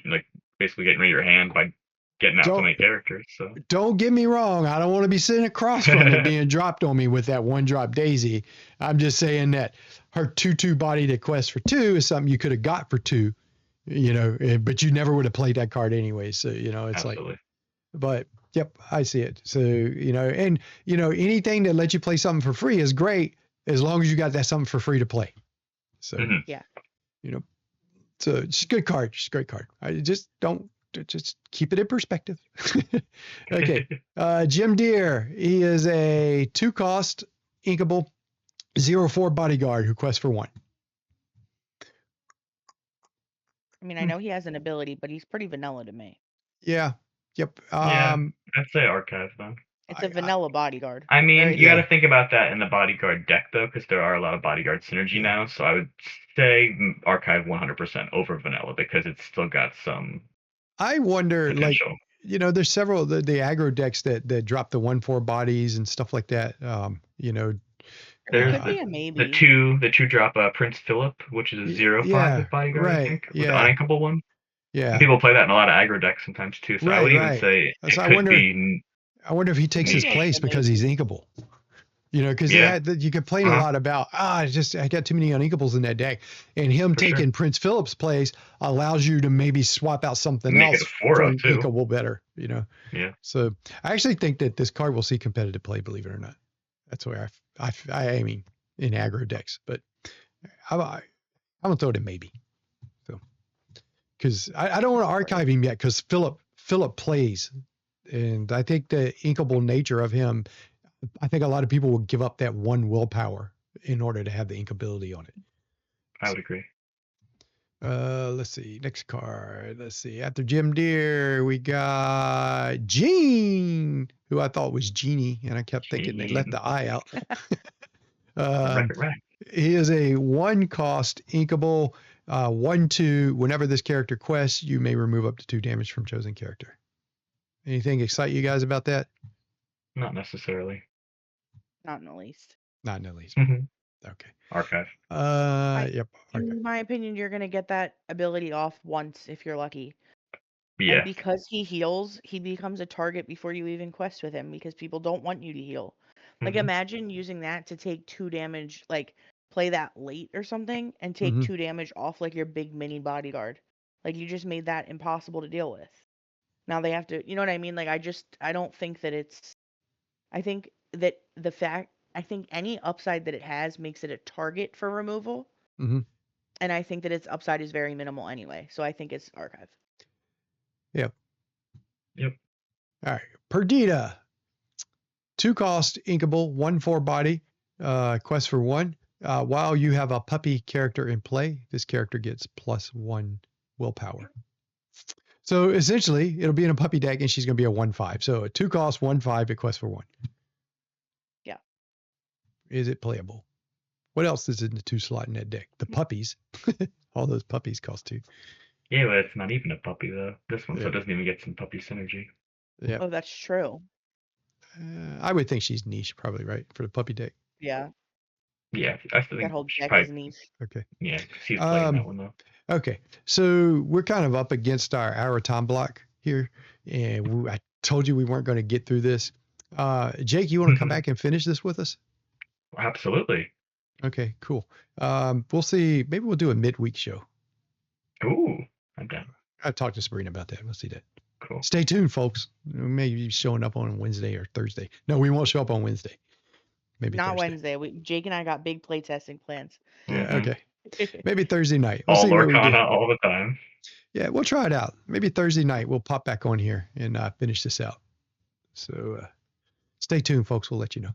like basically getting rid of your hand by getting out so don't many characters. So don't get me wrong. I don't want to be sitting across from it being dropped on me with that 1-drop Daisy. I'm just saying that her 2/2 body to quest for 2 is something you could have got for 2. But you never would have played that card anyway. So, it's absolutely. like, but yep, I see it. So, and, anything that lets you play something for free is great as long as you got that something for free to play. So, Mhm. Yeah. so it's a good card. Just a great card. I just don't just keep it in perspective. Okay. Jim Deere. He is a 2-cost inkable 0/4 bodyguard who quests for 1. I mean, I know he has an ability, but he's pretty vanilla to me. Yeah. Yep. Yeah, I'd say archive then. It's a vanilla bodyguard. I mean, Very you got to vanilla. think about that in the bodyguard deck though, because there are a lot of bodyguard synergy now. So I would say archive 100% over vanilla because it's still got some I wonder, like, potential. there's several the aggro decks that drop the 1/4 bodies and stuff like that. There's Could be a the maybe. two drop Prince Philip, which is a 0/5 yeah, with bodyguard, I right, think, with the yeah, uninkable one. And yeah, people play that in a lot of aggro decks sometimes too. So I right, would even right. say So it could be I wonder if he takes his Could be niche. place a because maybe. he's inkable. Because Yeah, you complain a lot about I got too many uninkables in that deck, and him for sure. taking Prince Philip's place allows you to maybe swap out something Make it else a 4 for of an too. inkable better. Yeah, So I actually think that this card will see competitive play. Believe it or not, that's where I mean in aggro decks, but I'm gonna throw it in maybe. So because I don't want to archive him yet because Philip plays, and I think the inkable nature of him. I think a lot of people will give up that 1 willpower in order to have the inkability on it. I would agree. Let's see. Next card. Let's see. After Jim Deere, we got Gene, who I thought was Genie, and I kept thinking they left the I out. Right, um, right. he is a 1-cost inkable 1/2. Whenever this character quests, you may remove up to 2 damage from chosen character. Anything excite you guys about that? Not necessarily. Not in the least. Not in the least. Okay. Archive. Yep. Okay. In my opinion, you're gonna get that ability off once if you're lucky. And Yeah. because he heals, he becomes a target before you even quest with him because people don't want you to heal. Like imagine using that to take 2 damage, like play that late or something and take 2 damage off like your big mini bodyguard. Like you just made that impossible to deal with. Now they have to, you know what I mean? Like I don't think that I think that I think any upside that it has makes it a target for removal. Mm-hmm. And I think that its upside is very minimal anyway. So I think it's archive. Yep. Yep. All right. Perdita. 2-cost inkable 1/4 body. Quest for 1. While you have a puppy character in play, this character gets +1 willpower. So essentially, it'll be in a puppy deck, and she's going to be a 1/5. So a 2-cost 1/5. It quests for 1. Yeah. Is it playable? What else is in the 2-slot in that deck? The puppies. All those puppies cost 2. Yeah, but it's not even a puppy though. This one, so Yep. it doesn't even get some puppy synergy. Yeah. Oh, that's true. I would think she's niche, probably, right? For the puppy deck. Yeah. Yeah, I still That think whole she's deck probably, is niche. Okay. yeah, she's playing that one though. Okay. So we're kind of up against our hour time block here. And I told you we weren't going to get through this. Jake, you want to come back and finish this with us? Absolutely. Okay, cool. We'll see. Maybe we'll do a midweek show. Ooh, I'm down. I talked to Sabrina about that. We'll see that. Cool. Stay tuned, folks. We may be showing up on Wednesday or Thursday. No, we won't show up on Wednesday. Maybe Not Thursday. Wednesday. Jake and I got big play testing plans. Yeah, okay. Maybe Thursday night. We'll All see what we do. Lorcana all the time. Yeah, we'll try it out. Maybe Thursday night we'll pop back on here and finish this out. So stay tuned, folks. We'll let you know.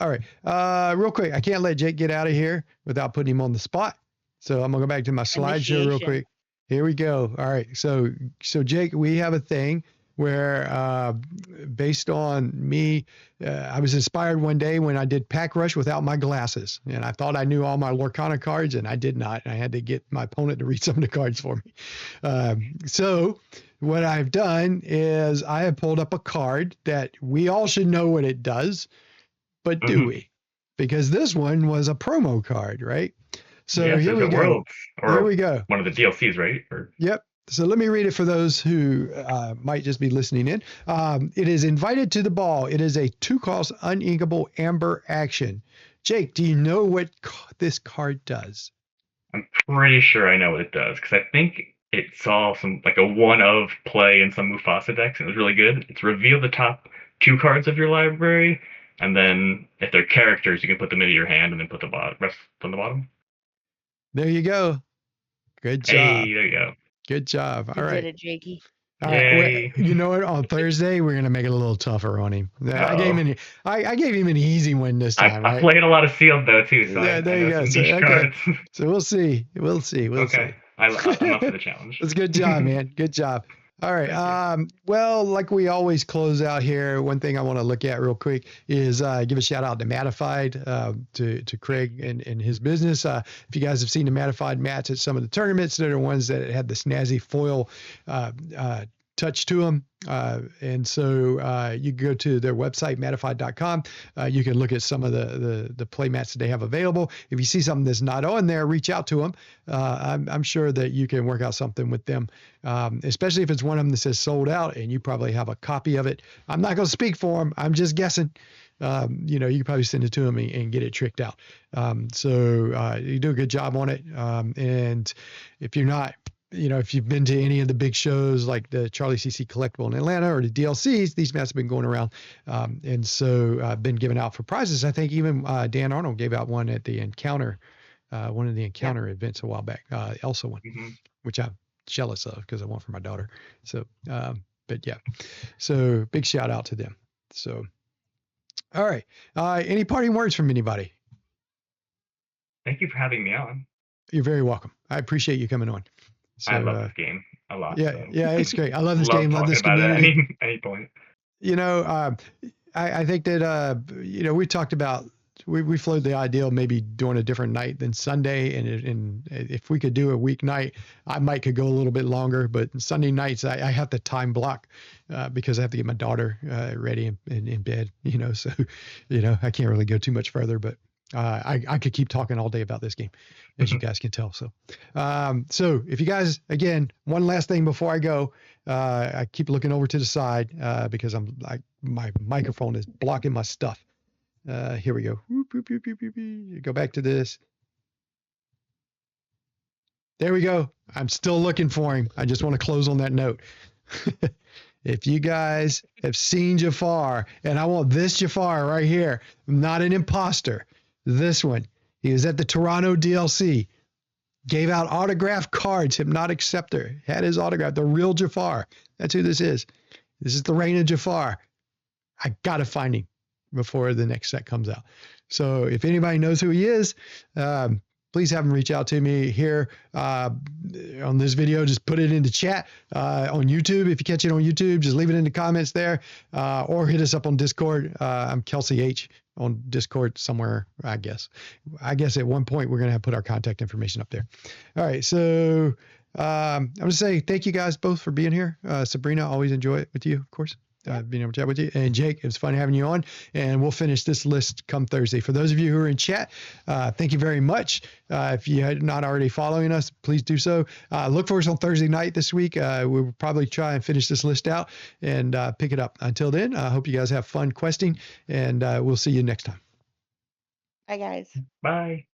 All right. Real quick, I can't let Jake get out of here without putting him on the spot. So I'm gonna go back to my slideshow real quick. Here we go. All right. So Jake, we have a thing where based on me, I was inspired one day when I did Pack Rush without my glasses, and I thought I knew all my Lorcana cards, and I did not. I had to get my opponent to read some of the cards for me. So what I've done is I have pulled up a card that we all should know what it does, but do we? Because this one was a promo card, right? So yes, here we go. Worlds, or here we go. One of the DLCs, right? Yep. So let me read it for those who might just be listening in. It is invited to the ball. It is a 2-cost uninkable amber action. Jake, do you know what this card does? I'm pretty sure I know what it does because I think it saw some like a one of play in some Mufasa decks and it was really good. It's reveal the top 2 cards of your library, and then if they're characters, you can put them into your hand and then put the rest on the bottom. There you go. Good job. Hey, there you go. Good job. You All did right. it, Jakey. All right. Well, Yay. you know what? On Thursday, we're gonna make it a little tougher on him. I gave Uh-oh. him I gave him an easy one this time, I right? played a lot of sealed though too, so Yeah, I there you know go. some So niche okay. cards. So we'll see. We'll see. We'll Okay, see. I'm up for the challenge. That's a good job, man. Good job. All right. Thank you. Well, like we always close out here, one thing I want to look at real quick is give a shout out to Mattified, to Craig and his business. If you guys have seen the Mattified mats at some of the tournaments, they're the ones that had the snazzy foil touch to them. And so you can go to their website, mattified.com. You can look at some of the play mats that they have available. If you see something that's not on there, reach out to them. I'm sure that you can work out something with them, especially if it's one of them that says sold out and you probably have a copy of it. I'm not going to speak for them. I'm just guessing. You can probably send it to them and get it tricked out. So you do a good job on it. And if you're not, if you've been to any of the big shows like the Charlie CC Collectible in Atlanta or the DLCs, these mats have been going around. And so been given out for prizes. I think even Dan Arnold gave out one at the Encounter, one of the Encounter events a while back, Elsa one, which I'm jealous of because I want for my daughter. So, but yeah, so big shout out to them. So, all right. Any parting words from anybody? Thank you for having me on. You're very welcome. I appreciate you coming on. So, I love this game a lot. Yeah, so. yeah, it's great. I love this love game. Love talking this about community. it at any point. I think that we talked about we floated the idea of maybe doing a different night than Sunday, and if we could do a weeknight, I might could go a little bit longer. But Sunday nights, I have to time block because I have to get my daughter ready in bed. So I can't really go too much further, but. I could keep talking all day about this game, as you guys can tell. So if you guys, again, one last thing before I go, I keep looking over to the side because my microphone is blocking my stuff. Here we go. Go back to this. There we go. I'm still looking for him. I just want to close on that note. If you guys have seen Jafar, and I want this Jafar right here, I'm not an imposter. This one, he was at the Toronto DLC, gave out autographed cards, Hypnotic Scepter, had his autograph, the real Jafar. That's who this is. This is the Reign of Jafar. I got to find him before the next set comes out. So if anybody knows who he is, please have him reach out to me here on this video. Just put it in the chat on YouTube. If you catch it on YouTube, just leave it in the comments there or hit us up on Discord. I'm Kelsey H on Discord somewhere, I guess. I guess at one point we're going to have put our contact information up there. All right. So I'm going to say thank you guys both for being here. Sabrina, always enjoy it with you, of course. Being able to chat with you. And Jake, it was fun having you on. And we'll finish this list come Thursday. For those of you who are in chat, thank you very much. If you are not already following us, please do so. Look for us on Thursday night this week. We'll probably try and finish this list out and pick it up. Until then, I hope you guys have fun questing, and we'll see you next time. Bye, guys. Bye.